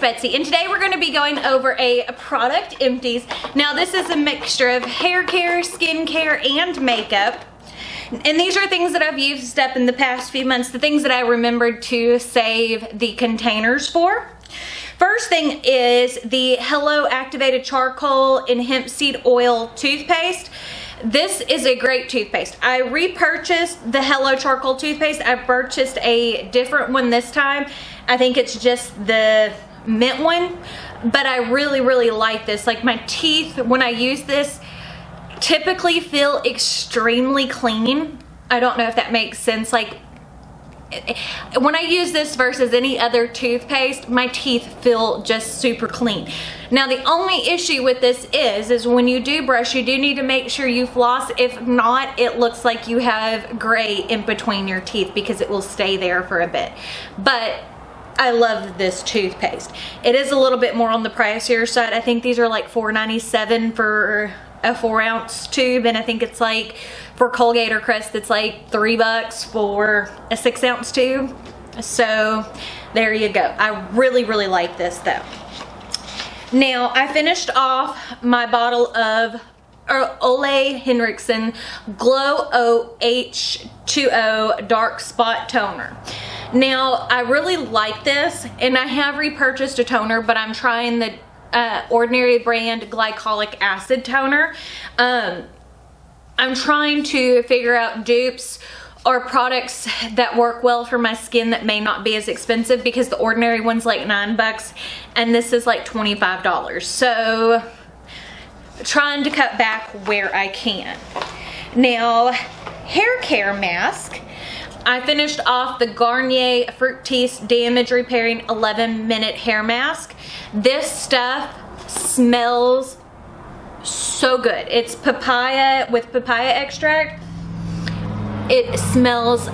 Betsy, and today we're going to be going over a product, Empties. Now this is a mixture of hair care, skin care, and makeup. And these are things that I've used up in the past few months, the things that I remembered to save the containers for. First thing is the Hello Activated Charcoal and Hemp Seed Oil toothpaste. This is a great toothpaste. I repurchased the Hello Charcoal toothpaste. I purchased a different one this time. I think it's just the mint one, but I really like this. Like, my teeth, when I use this, typically feel extremely clean. I don't know if that makes sense. Like, when I use this versus any other toothpaste, my teeth feel just super clean. Now the only issue with this is when you do brush, you do need to make sure you floss. If not, it looks like you have gray in between your teeth because it will stay there for a bit. But I love this toothpaste. It is a little bit more on the pricier side. I think these are like $4.97 for a 4-ounce tube, and I think it's like for Colgate or Crest it's like $3 for a 6-ounce tube. So there you go. I really like this though. Now I finished off my bottle of Ole Henriksen Glow O H2O Dark Spot Toner. Now I really like this, and I have repurchased a toner, but I'm trying the Ordinary brand glycolic acid toner. I'm trying to figure out dupes or products that work well for my skin that may not be as expensive, because the Ordinary one's like $9 and this is like $25. So trying to cut back where I can. Now, hair care mask. I finished off the Garnier Fructis Damage Repairing 11-Minute Hair Mask. This stuff smells so good. It's papaya with papaya extract. It smells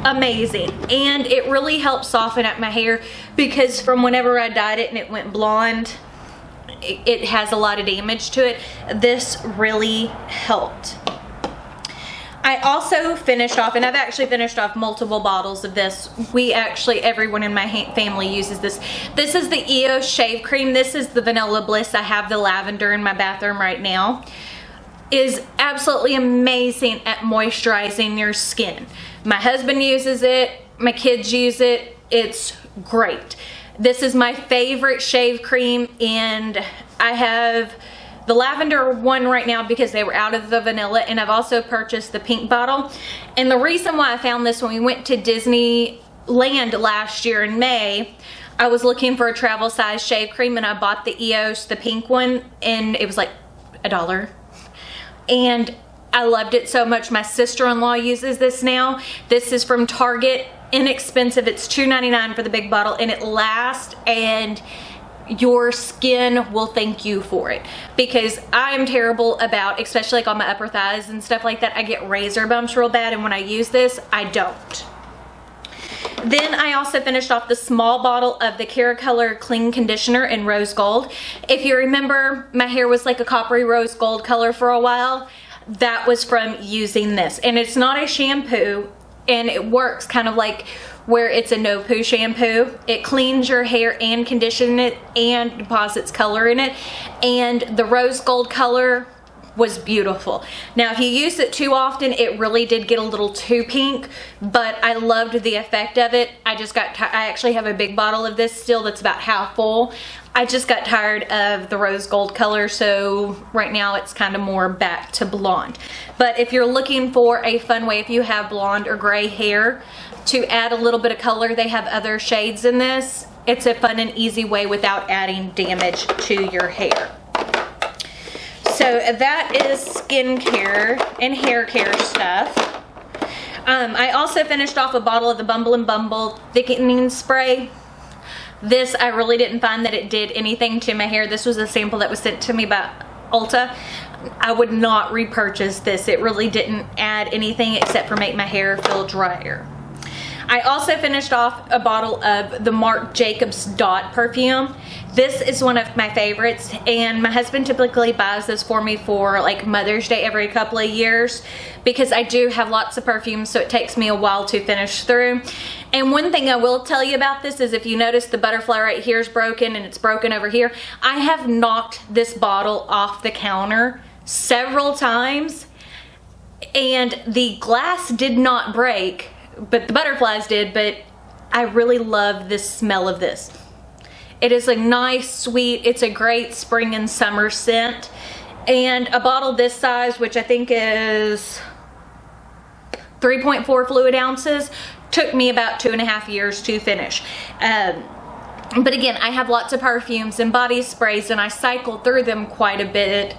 amazing, and it really helps soften up my hair, because from whenever I dyed it and it went blonde, it has a lot of damage to it. This really helped. I also finished off, and I've actually finished off multiple bottles of this. Everyone in my family uses this. This is the EOS Shave Cream. This is the Vanilla Bliss. I have the lavender in my bathroom right now. Is absolutely amazing at moisturizing your skin. My husband uses it. My kids use it. It's great. This is my favorite shave cream, and I have the lavender one right now because they were out of the vanilla, and I've also purchased the pink bottle. And the reason why I found this, when we went to Disneyland last year in May, I was looking for a travel size shave cream, and I bought the EOS, the pink one, and it was like $1. And I loved it so much. My sister-in-law uses this now. This is from Target, inexpensive. It's $2.99 for the big bottle, and it lasts, and your skin will thank you for it, because I am terrible about, especially like on my upper thighs and stuff like that, I get razor bumps real bad, and when I use this, I don't. Then I also finished off the small bottle of the Kerr Color Clean Conditioner in Rose Gold. If you remember, my hair was like a coppery rose gold color for a while. That was from using this, and it's not a shampoo, and it works kind of like where it's a no poo shampoo. It cleans your hair and conditions it and deposits color in it, and the rose gold color was beautiful. Now if you use it too often, it really did get a little too pink, but I loved the effect of it. I actually have a big bottle of this still that's about half full. I just got tired of the rose gold color, so right now it's kind of more back to blonde. But if you're looking for a fun way, if you have blonde or gray hair, to add a little bit of color, they have other shades in this. It's a fun and easy way without adding damage to your hair. So that is skincare and hair care stuff. I also finished off a bottle of the Bumble Thickening Spray. This, I really didn't find that it did anything to my hair. This was a sample that was sent to me by Ulta. I would not repurchase this. It really didn't add anything except for make my hair feel drier. I also finished off a bottle of the Marc Jacobs Dot perfume. This is one of my favorites, and my husband typically buys this for me for like Mother's Day every couple of years, because I do have lots of perfumes, so it takes me a while to finish through. And one thing I will tell you about this is, if you notice the butterfly right here is broken and it's broken over here, I have knocked this bottle off the counter several times, and the glass did not break, but the butterflies did. But I really love the smell of this. It is a nice, sweet, it's a great spring and summer scent. And a bottle this size, which I think is 3.4 fluid ounces, took me about 2.5 years to finish. But again, I have lots of perfumes and body sprays, and I cycle through them quite a bit.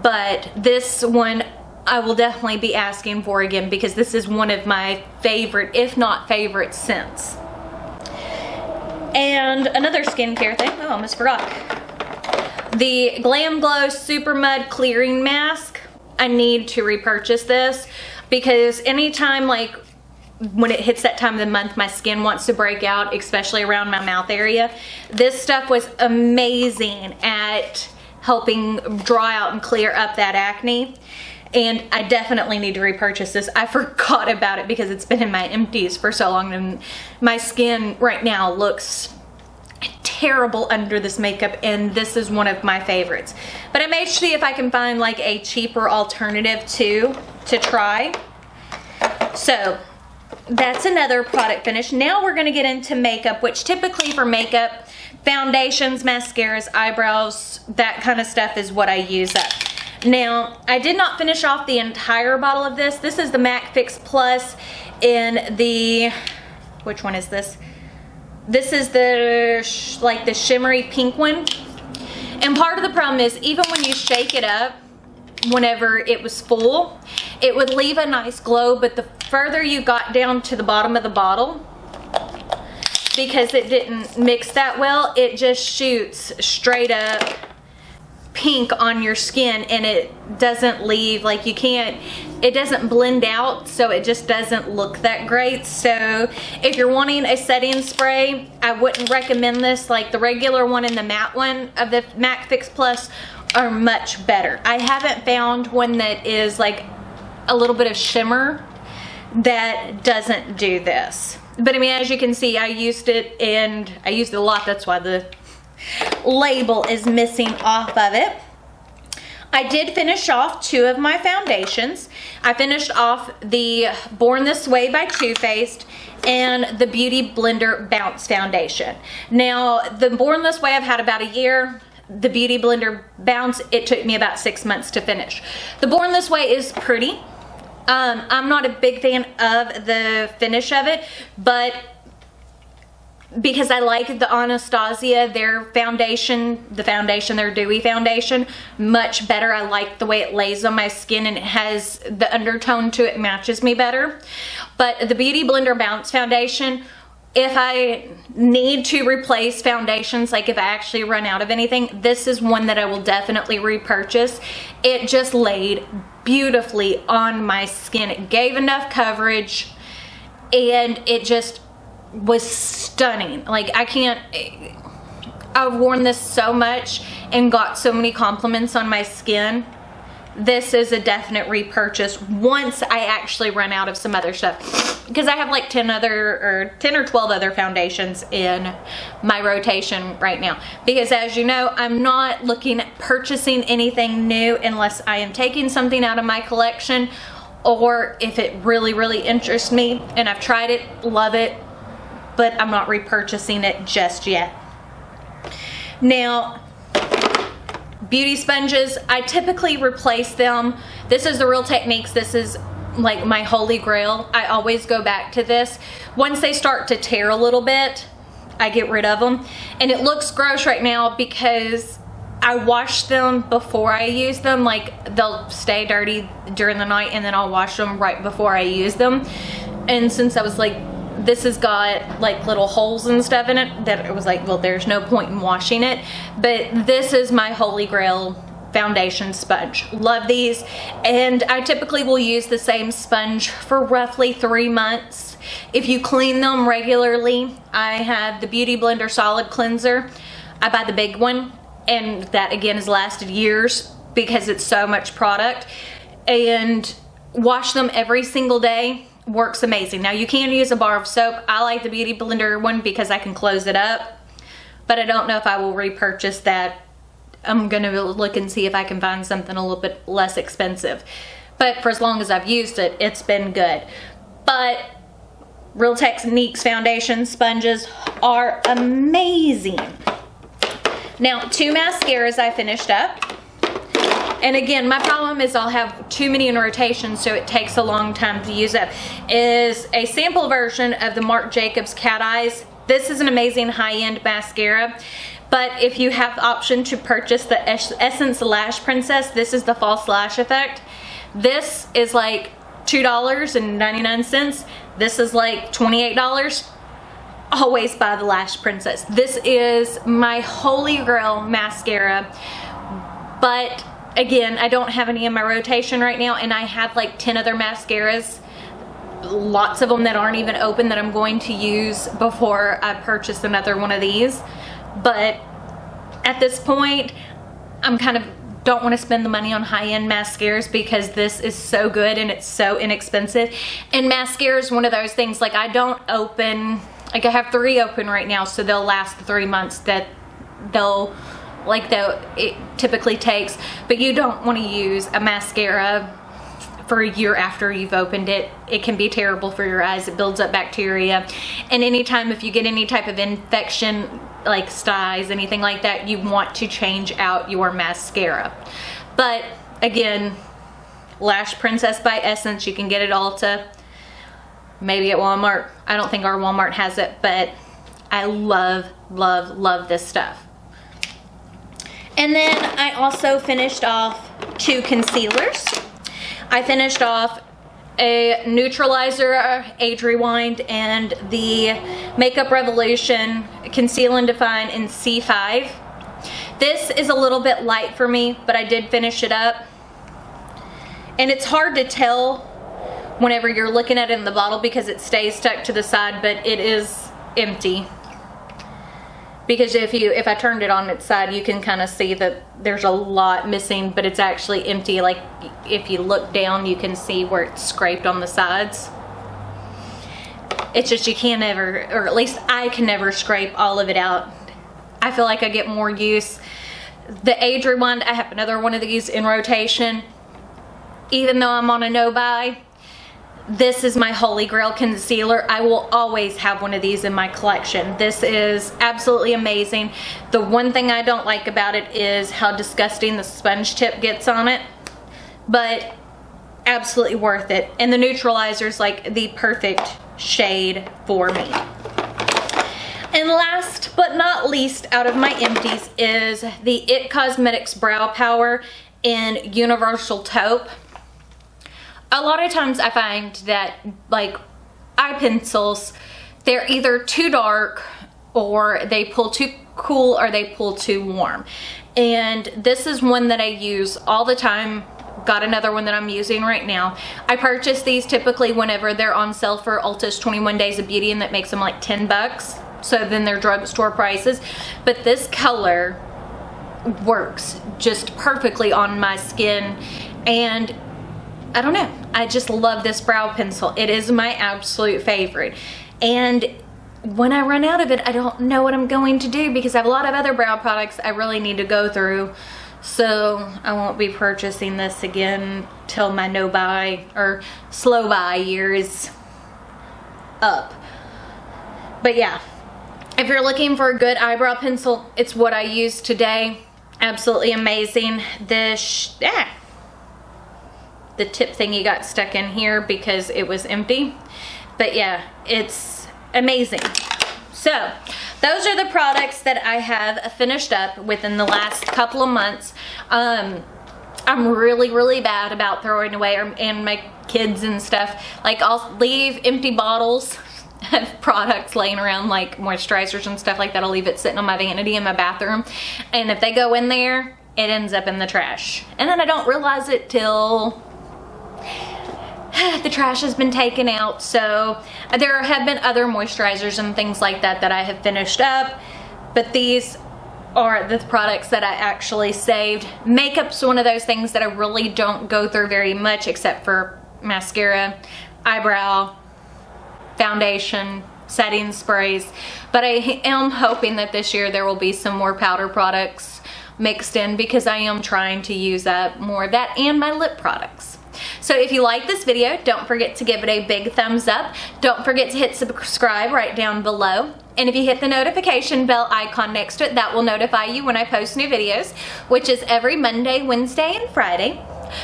But this one I will definitely be asking for again, because this is one of my favorite, if not favorite, scents. And another skincare thing, oh, I almost forgot. The Glam Glow Super Mud Clearing Mask. I need to repurchase this, because anytime, like when it hits that time of the month, my skin wants to break out, especially around my mouth area. This stuff was amazing at helping dry out and clear up that acne. And I definitely need to repurchase this. I forgot about it because it's been in my empties for so long, and my skin right now looks terrible under this makeup, and this is one of my favorites. But I may see if I can find like a cheaper alternative to try. So that's another product finish. Now we're gonna get into makeup, which typically for makeup, foundations, mascaras, eyebrows, that kind of stuff is what I use up. Now, I did not finish off the entire bottle of this. This is the MAC Fix Plus in the, which one is this? This is the, like the shimmery pink one. And part of the problem is, even when you shake it up, whenever it was full, it would leave a nice glow, but the further you got down to the bottom of the bottle, because it didn't mix that well, it just shoots straight up pink on your skin, and it doesn't leave, like, you can't, it doesn't blend out, so it just doesn't look that great. So if you're wanting a setting spray, I wouldn't recommend this. Like the regular one and the matte one of the MAC Fix Plus are much better. I haven't found one that is like a little bit of shimmer that doesn't do this. But I mean, as you can see, I used it, and I used it a lot. That's why the label is missing off of it. I did finish off 2 of my foundations. I finished off the Born This Way by Too Faced and the Beauty Blender Bounce Foundation. Now, the Born This Way I've had about a year. The Beauty Blender Bounce, it took me about 6 months to finish. The Born This Way is pretty. I'm not a big fan of the finish of it, but because I like the Anastasia, their foundation, their dewy foundation, much better. I like the way it lays on my skin, and it has the undertone to it, matches me better. But the Beauty Blender Bounce Foundation, if I need to replace foundations, like if I actually run out of anything, this is one that I will definitely repurchase. It just laid beautifully on my skin. It gave enough coverage, and it just was stunning. Like, I've worn this so much and got so many compliments on my skin. This is a definite repurchase once I actually run out of some other stuff, because I have like 10 or 12 other foundations in my rotation right now. Because as you know, I'm not looking at purchasing anything new unless I am taking something out of my collection, or if it really, really interests me and I've tried it, love it, but I'm not repurchasing it just yet. Now, beauty sponges, I typically replace them. This is the Real Techniques. This is like my holy grail. I always go back to this. Once they start to tear a little bit, I get rid of them. And it looks gross right now because I wash them before I use them. Like, they'll stay dirty during the night, and then I'll wash them right before I use them. And since I was like, this has got like little holes and stuff in it, that it was like, well, there's no point in washing it. But this is my holy grail foundation sponge. Love these. And I typically will use the same sponge for roughly 3 months. If you clean them regularly, I have the Beauty Blender Solid Cleanser. I buy the big one, and that again has lasted years because it's so much product. And wash them every single day. Works amazing. Now you can use a bar of soap. I like the Beauty Blender one because I can close it up, but I don't know if I will repurchase that. I'm gonna look and see if I can find something a little bit less expensive. But for as long as I've used it, it's been good. But Real Techniques foundation sponges are amazing. Now, 2 mascaras I finished up. And again, my problem is I'll have too many in rotation, so it takes a long time to use up. Is a sample version of the Marc Jacobs Cat Eyes. This is an amazing high-end mascara. But if you have the option to purchase the Essence Lash Princess, this is the False Lash Effect. This is like $2.99. This is like $28. Always buy the Lash Princess. This is my holy grail mascara. But again, I don't have any in my rotation right now, and I have like 10 other mascaras, lots of them that aren't even open, that I'm going to use before I purchase another one of these. But at this point, I'm kind of don't want to spend the money on high-end mascaras because this is so good and it's so inexpensive. And mascara is one of those things, like I don't open, like I have 3 open right now, so they'll last the 3 months that it typically takes. But you don't want to use a mascara for a year after you've opened it. It can be terrible for your eyes. It builds up bacteria, and anytime if you get any type of infection like styes, anything like that, you want to change out your mascara. But again, Lash Princess by Essence, you can get it Ulta, maybe at Walmart. I don't think our Walmart has it, but I love, love, love this stuff. And then I also finished off 2 concealers. I finished off a Neutralizer Age Rewind and the Makeup Revolution Conceal and Define in C5. This is a little bit light for me, but I did finish it up. And it's hard to tell whenever you're looking at it in the bottle because it stays stuck to the side, but it is empty. Because if I turned it on its side, you can kind of see that there's a lot missing, but it's actually empty. Like if you look down, you can see where it's scraped on the sides. It's just you can't ever, or at least I can never scrape all of it out. I feel like I get more use. The Age Rewind, I have another one of these in rotation. Even though I'm on a no-buy, this is my holy grail concealer. I will always have one of these in my collection. This is absolutely amazing. The one thing I don't like about it is how disgusting the sponge tip gets on it, but absolutely worth it. And the neutralizer is like the perfect shade for me. And last but not least out of my empties is the IT Cosmetics Brow Power in Universal Taupe. A lot of times I find that like eye pencils, they're either too dark or they pull too cool or they pull too warm. And this is one that I use all the time. Got another one that I'm using right now. I purchase these typically whenever they're on sale for Ulta's 21 Days of Beauty, and that makes them like 10 bucks. So then they're drugstore prices. But this color works just perfectly on my skin, and I don't know, I just love this brow pencil. It is my absolute favorite. And when I run out of it, I don't know what I'm going to do because I have a lot of other brow products I really need to go through. So I won't be purchasing this again till my no buy or slow buy year is up. But yeah, if you're looking for a good eyebrow pencil, it's what I use today. Absolutely amazing. The tip thingy got stuck in here because it was empty. But yeah, it's amazing. So those are the products that I have finished up within the last couple of months. I'm really bad about throwing away and my kids and stuff. Like I'll leave empty bottles of products laying around, like moisturizers and stuff like that. I'll leave it sitting on my vanity in my bathroom. And if they go in there, it ends up in the trash. And then I don't realize it till the trash has been taken out. So there have been other moisturizers and things like that that I have finished up, but these are the products that I actually saved. Makeup's one of those things that I really don't go through very much, except for mascara, eyebrow, foundation, setting sprays. But I am hoping that this year there will be some more powder products mixed in, because I am trying to use up more of that, and my lip products. So if you like this video, don't forget to give it a big thumbs up. Don't forget to hit subscribe right down below. And if you hit the notification bell icon next to it, that will notify you when I post new videos, which is every Monday, Wednesday, and Friday.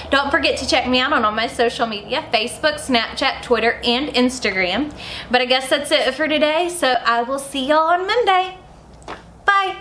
Don't forget to check me out on all my social media, Facebook, Snapchat, Twitter, and Instagram. But I guess that's it for today, so I will see y'all on Monday.